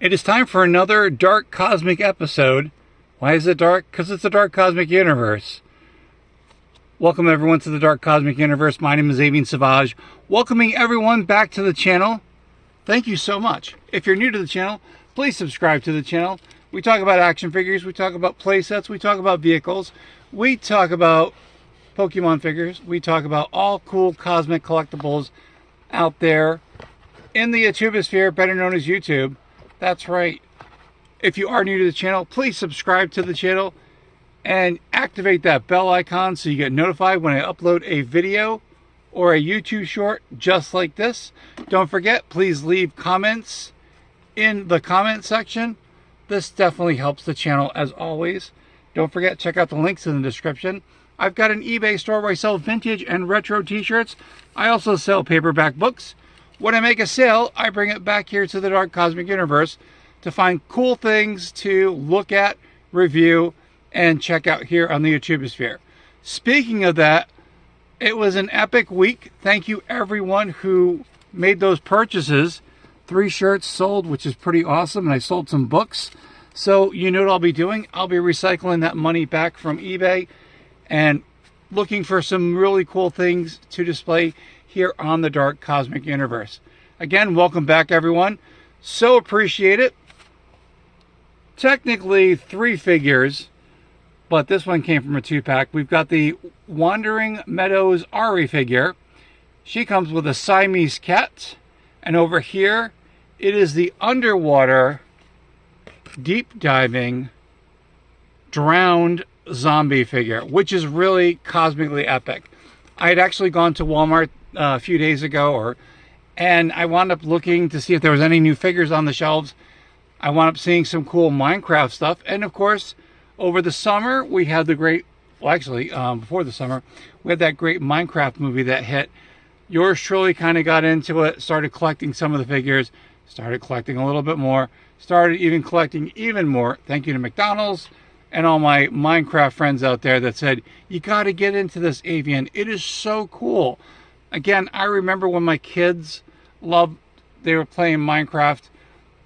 It is time for another dark cosmic episode. Why is it dark? Because it's a dark cosmic universe. Welcome everyone to the dark cosmic universe. My name is Avian Savage. Welcoming everyone back to the channel. Thank you so much. If you're new to the channel, please subscribe to the channel. We talk about action figures. We talk about play sets. We talk about vehicles. We talk about Pokemon figures. We talk about all cool cosmic collectibles out there in the YouTubesphere, better known as YouTube. That's right. If you are new to the channel, please subscribe to the channel and activate that bell icon so you get notified when I upload a video or a YouTube short just like this. Don't forget, please leave comments in the comment section. This definitely helps the channel as always. Don't forget, check out the links in the description. I've got an eBay store where I sell vintage and retro t-shirts. I also sell paperback books. When I make a sale, I bring it back here to the Dark Cosmic Universe to find cool things to look at, review, and check out here on the YouTubesphere. Speaking of that, it was an epic week. Thank you everyone who made those purchases. 3 shirts sold, which is pretty awesome, and I sold some books. So you know what I'll be doing? I'll be recycling that money back from eBay and looking for some really cool things to display here on the Dark Cosmic Universe. Again, welcome back everyone. So appreciate it. Technically 3 figures, but this one came from a 2-pack. We've got the Wandering Meadows Ari figure. She comes with a Siamese cat. And over here, it is the underwater, deep diving, drowned zombie figure, which is really cosmically epic. I had actually gone to Walmart a few days ago, and I wound up looking to see if there was any new figures on the shelves. I wound up seeing some cool Minecraft stuff, and of course, over the summer we had the great, well actually, before the summer, we had that great Minecraft movie that hit. Yours truly kind of got into it, started collecting some of the figures, started collecting a little bit more, started even collecting even more. Thank you to McDonald's and all my Minecraft friends out there that said, you got to get into this, Avian. It is so cool. Again, I remember when my kids they were playing Minecraft,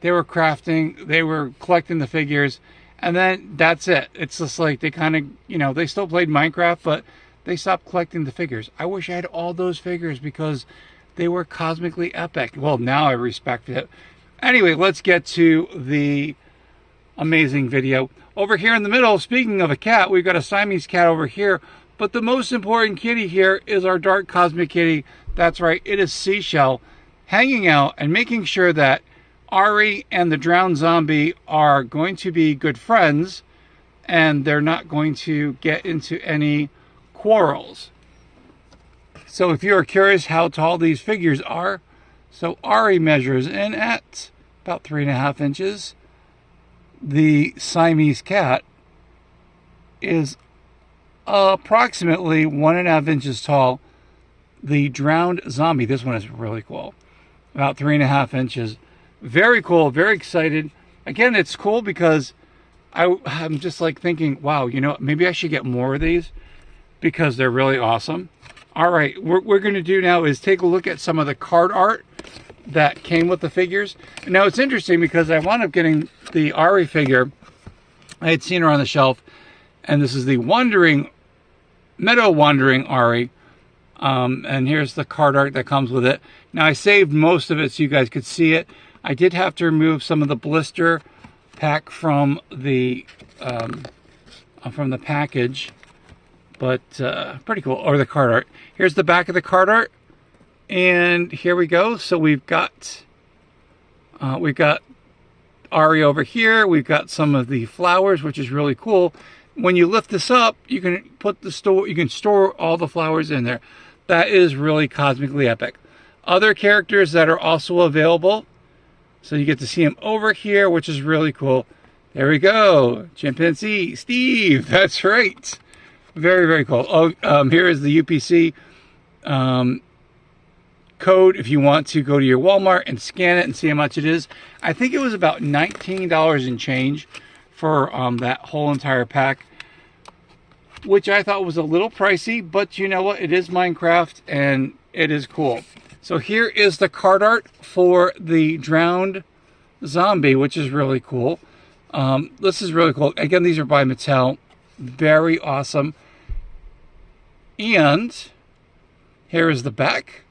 they were crafting, they were collecting the figures, and then that's it. It's just like they kind of, you know, they still played Minecraft, but they stopped collecting the figures. I wish I had all those figures because they were cosmically epic. Well, now I respect it. Anyway, let's get to the amazing video. Over here in the middle, speaking of a cat, we've got a Siamese cat over here. But the most important kitty here is our Dark Cosmic Kitty. That's right, it is Seashell, hanging out and making sure that Ari and the drowned zombie are going to be good friends and they're not going to get into any quarrels. So if you are curious how tall these figures are, so Ari measures in at about 3.5 inches. The Siamese cat is approximately 1.5 inches tall. The drowned zombie, this one is really cool, about 3.5 inches. Very cool, very excited. Again, it's cool because I'm just like thinking, wow, you know, maybe I should get more of these because they're really awesome. All right, what we're going to do now is take a look at some of the card art that came with the figures. Now it's interesting because I wound up getting the Ari figure. I had seen her on the shelf, and this is the Meadow Wandering Ari. And here's the card art that comes with it. Now I saved most of it so you guys could see it. I did have to remove some of the blister pack from the package, but pretty cool. Or the card art. Here's the back of the card art, and here we go. So we've got Ari over here. We've got some of the flowers, which is really cool. When you lift this up, you can store all the flowers in there. That is really cosmically epic. Other characters that are also available, so you get to see him over here, which is really cool. There we go, Chimpanzee Steve. That's right. Very, very cool. Oh, here is the UPC code if you want to go to your Walmart and scan it and see how much it is. I think it was about $19 and change for that whole entire pack, which I thought was a little pricey, but you know what? It is Minecraft and it is cool. So here is the card art for the drowned zombie, which is really cool. This is really cool. Again, these are by Mattel. Very awesome. And here is the back.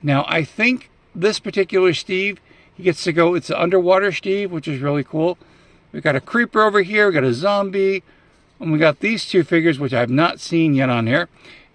Now, I think this particular Steve, he gets to go, it's an underwater Steve, which is really cool. We've got a creeper over here, we got a zombie, and we got these two figures, which I've not seen yet on here.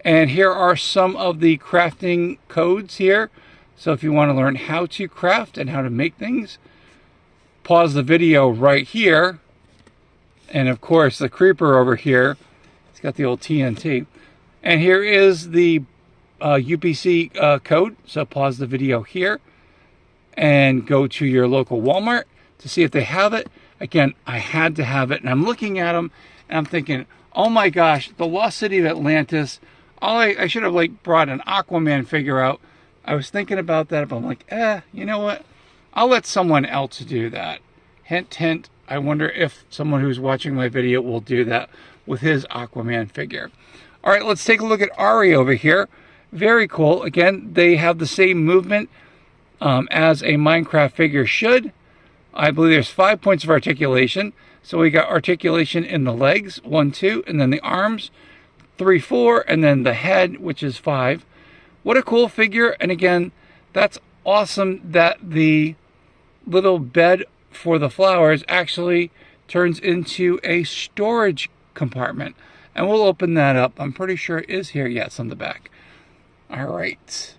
And here are some of the crafting codes here. So if you want to learn how to craft and how to make things, pause the video right here. And of course, the creeper over here, it's got the old TNT. And here is the UPC code. So pause the video here and go to your local Walmart to see if they have it. Again, I had to have it, and I'm looking at them and I'm thinking, oh my gosh, the Lost City of Atlantis. I should have like brought an Aquaman figure out. I was thinking about that, but I'm like, you know what? I'll let someone else do that. Hint, hint. I wonder if someone who's watching my video will do that with his Aquaman figure. All right, let's take a look at Ari over here. Very cool. Again, they have the same movement as a Minecraft figure should. I believe there's 5 points of articulation. So we got articulation in the legs, 1, 2, and then the arms, 3, 4, and then the head, which is 5. What a cool figure. And again, that's awesome that the little bed for the flowers actually turns into a storage compartment. And we'll open that up. I'm pretty sure it is here. Yes, on the back. All right.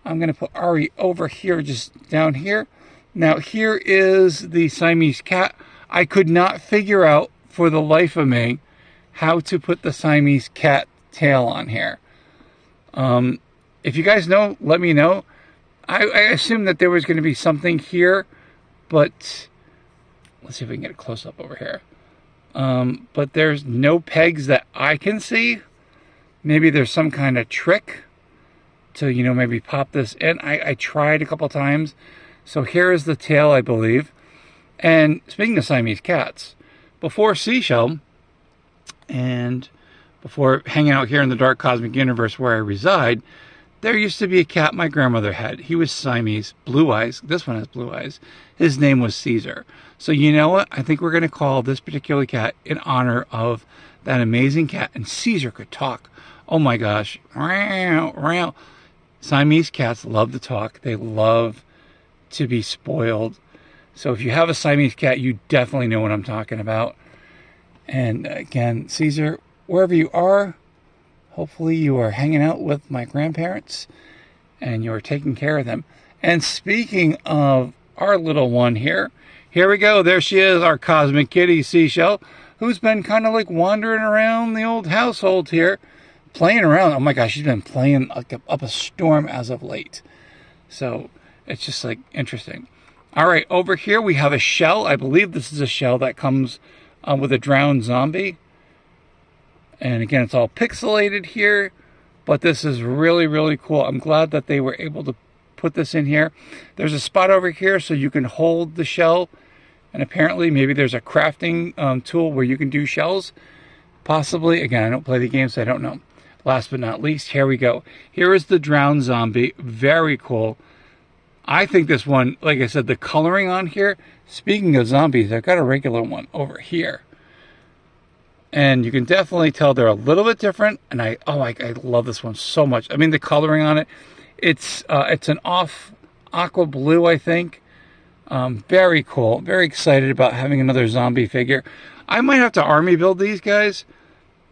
I'm going to put Ari over here, just down here. Now, here is the Siamese cat. I could not figure out for the life of me how to put the Siamese cat tail on here. If you guys know, let me know. I assumed that there was going to be something here, but let's see if we can get a close-up over here. But there's no pegs that I can see. Maybe there's some kind of trick to, you know, maybe pop this in. I tried a couple times. So here is the tail, I believe. And speaking of Siamese cats, before Seashell and before hanging out here in the dark cosmic universe where I reside, there used to be a cat my grandmother had. He was Siamese, blue eyes. This one has blue eyes. His name was Caesar. So you know what? I think we're going to call this particular cat in honor of that amazing cat. And Caesar could talk. Oh my gosh. Siamese cats love to talk. They love to be spoiled. So if you have a Siamese cat, you definitely know what I'm talking about. And again, Caesar, wherever you are, hopefully you are hanging out with my grandparents and you're taking care of them. And speaking of our little one here we go. There she is, our cosmic kitty, Seashell, who's been kind of like wandering around the old household here, playing around. Oh my gosh, she's been playing up a storm as of late. So it's just like interesting. All right, over here we have a shell. I believe this is a shell that comes with a drowned zombie. And again, it's all pixelated here, but this is really, really cool. I'm glad that they were able to put this in here. There's a spot over here so you can hold the shell. And apparently maybe there's a crafting tool where you can do shells. Possibly. Again, I don't play the game, so I don't know. Last but not least, here we go. Here is the drowned zombie. Very cool. I think this one, like I said, the coloring on here, speaking of zombies, I've got a regular one over here. And you can definitely tell they're a little bit different. And I love this one so much. I mean, the coloring on it, it's an off aqua blue, I think. Very cool. Very excited about having another zombie figure. I might have to army build these guys.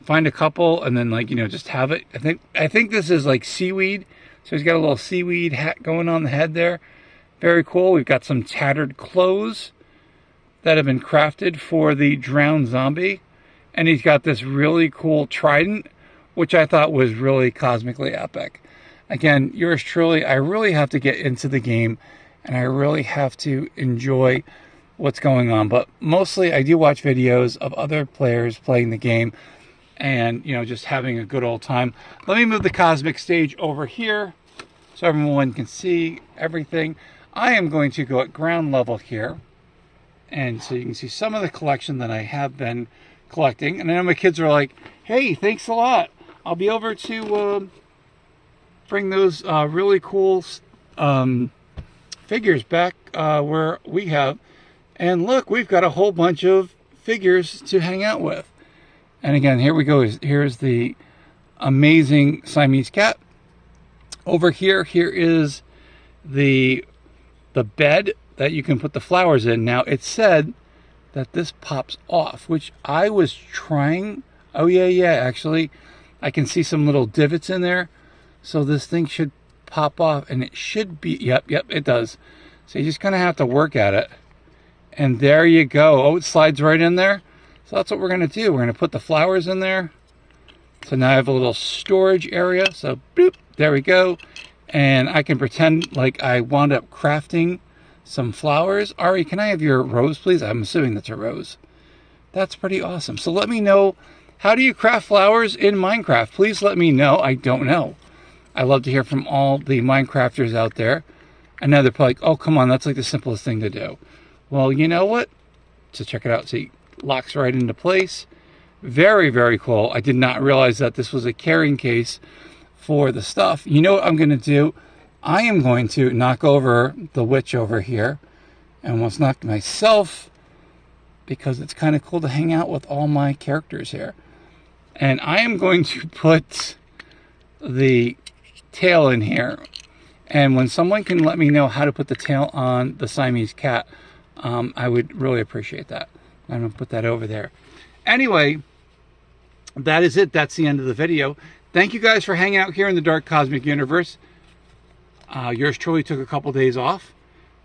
Find a couple and then, like, you know, just have it. I think this is like seaweed. So he's got a little seaweed hat going on the head there. Very cool. We've got some tattered clothes that have been crafted for the drowned zombie. And he's got this really cool trident, which I thought was really cosmically epic. Again, yours truly, I really have to get into the game and I really have to enjoy what's going on. But mostly I do watch videos of other players playing the game and, you know, just having a good old time. Let me move the cosmic stage over here so everyone can see everything. I am going to go at ground level here. And so you can see some of the collection that I have been collecting. And I know my kids are like, hey, thanks a lot. I'll be over to bring those really cool figures back where we have. And look, we've got a whole bunch of figures to hang out with. And again, here we go. Here's the amazing Siamese cat. Over here is the bed that you can put the flowers in. Now, it said that this pops off, which I was trying. Oh, yeah, actually, I can see some little divots in there. So this thing should pop off, and it should be, yep, it does. So you just kind of have to work at it. And there you go. Oh, it slides right in there. So that's what we're going to do. We're going to put the flowers in there. So now I have a little storage area. So, boop, there we go. And I can pretend like I wound up crafting some flowers. Ari, can I have your rose, please? I'm assuming that's a rose. That's pretty awesome. So let me know, how do you craft flowers in Minecraft? Please let me know. I don't know. I love to hear from all the Minecrafters out there. I know they're probably like, oh, come on, that's like the simplest thing to do. Well, you know what? So check it out. See, locks right into place. Very, very cool. I did not realize that this was a carrying case for the stuff. You know what I'm going to do? I am going to knock over the witch over here and almost knock myself, because it's kind of cool to hang out with all my characters here. And I am going to put the tail in here. And when someone can let me know how to put the tail on the Siamese cat, I would really appreciate that. I'm going to put that over there. Anyway, that is it. That's the end of the video. Thank you guys for hanging out here in the Dark Cosmic Universe. Yours truly took a couple days off.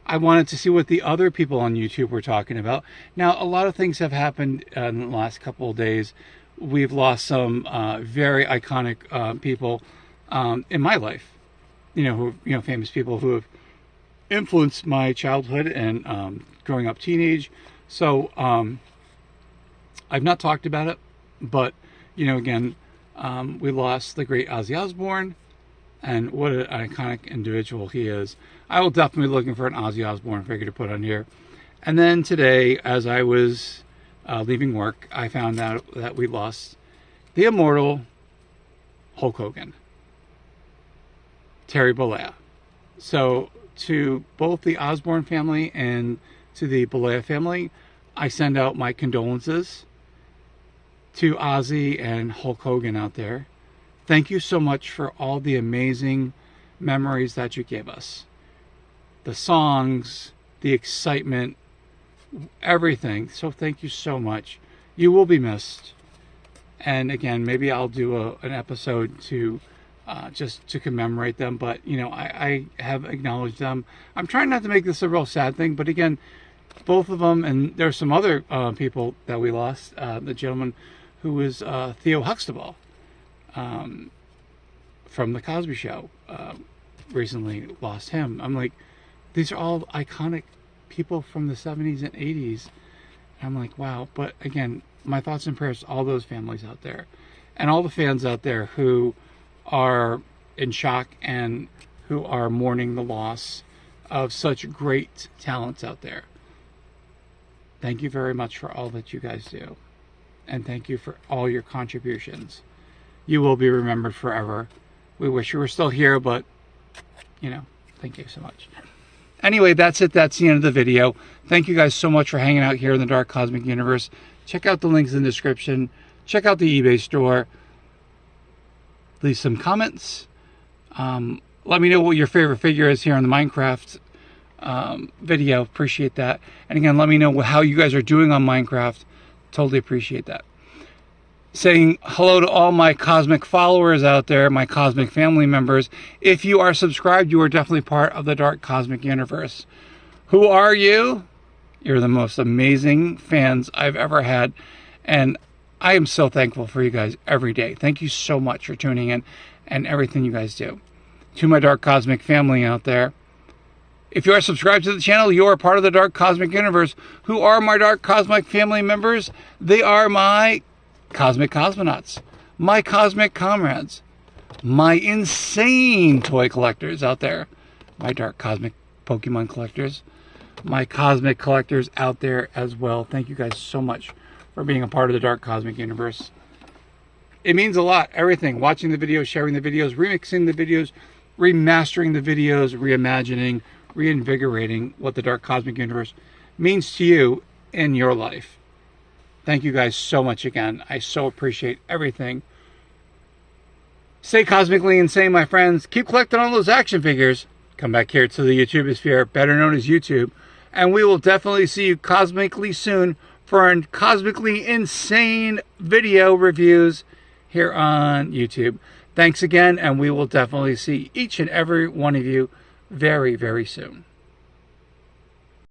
I wanted to see what the other people on YouTube were talking about. Now, a lot of things have happened in the last couple of days. We've lost some very iconic people in my life. Famous people who have influenced my childhood and growing up teenage. So I've not talked about it, but again, we lost the great Ozzy Osbourne, and what an iconic individual he is. I will definitely be looking for an Ozzy Osbourne figure to put on here. And then today, as I was leaving work, I found out that we lost the immortal Hulk Hogan, Terry Bollea. So to both the Osbourne family and to the Bollea family, I send out my condolences to Ozzy and Hulk Hogan out there. Thank you so much for all the amazing memories that you gave us. The songs, the excitement, everything. So thank you so much. You will be missed. And again, maybe I'll do an episode to just to commemorate them. But, I have acknowledged them. I'm trying not to make this a real sad thing. But again, both of them, and there's some other people that we lost. The gentleman who was Theo Huxtable from The Cosby Show, recently lost him. I'm like, these are all iconic people from the 70s and 80s. And I'm like, wow. But again, my thoughts and prayers to all those families out there and all the fans out there who are in shock and who are mourning the loss of such great talents out there. Thank you very much for all that you guys do. And thank you for all your contributions. You will be remembered forever. We wish you were still here, but, thank you so much. Anyway, that's it. That's the end of the video. Thank you guys so much for hanging out here in the Dark Cosmic Universe. Check out the links in the description. Check out the eBay store. Leave some comments. Let me know what your favorite figure is here on the Minecraft video. Appreciate that. And again, let me know how you guys are doing on Minecraft. Totally appreciate that. Saying hello to all my cosmic followers out there, my cosmic family members. If you are subscribed, you are definitely part of the Dark Cosmic Universe. Who are you? You're the most amazing fans I've ever had. And I am so thankful for you guys every day. Thank you so much for tuning in and everything you guys do. To my Dark Cosmic family out there, if you are subscribed to the channel, you are part of the Dark Cosmic Universe. Who are my Dark Cosmic family members? They are my Cosmic Cosmonauts, my Cosmic Comrades, my insane toy collectors out there, my Dark Cosmic Pokemon collectors, my Cosmic collectors out there as well. Thank you guys so much for being a part of the Dark Cosmic Universe. It means a lot, everything. Watching the videos, sharing the videos, remixing the videos, remastering the videos, reimagining, reinvigorating what the Dark Cosmic Universe means to you in your life. Thank you guys so much again. I so appreciate everything. Stay cosmically insane, my friends. Keep collecting all those action figures. Come back here to the YouTube sphere, better known as YouTube. And we will definitely see you cosmically soon for our cosmically insane video reviews here on YouTube. Thanks again, and we will definitely see each and every one of you very, very soon.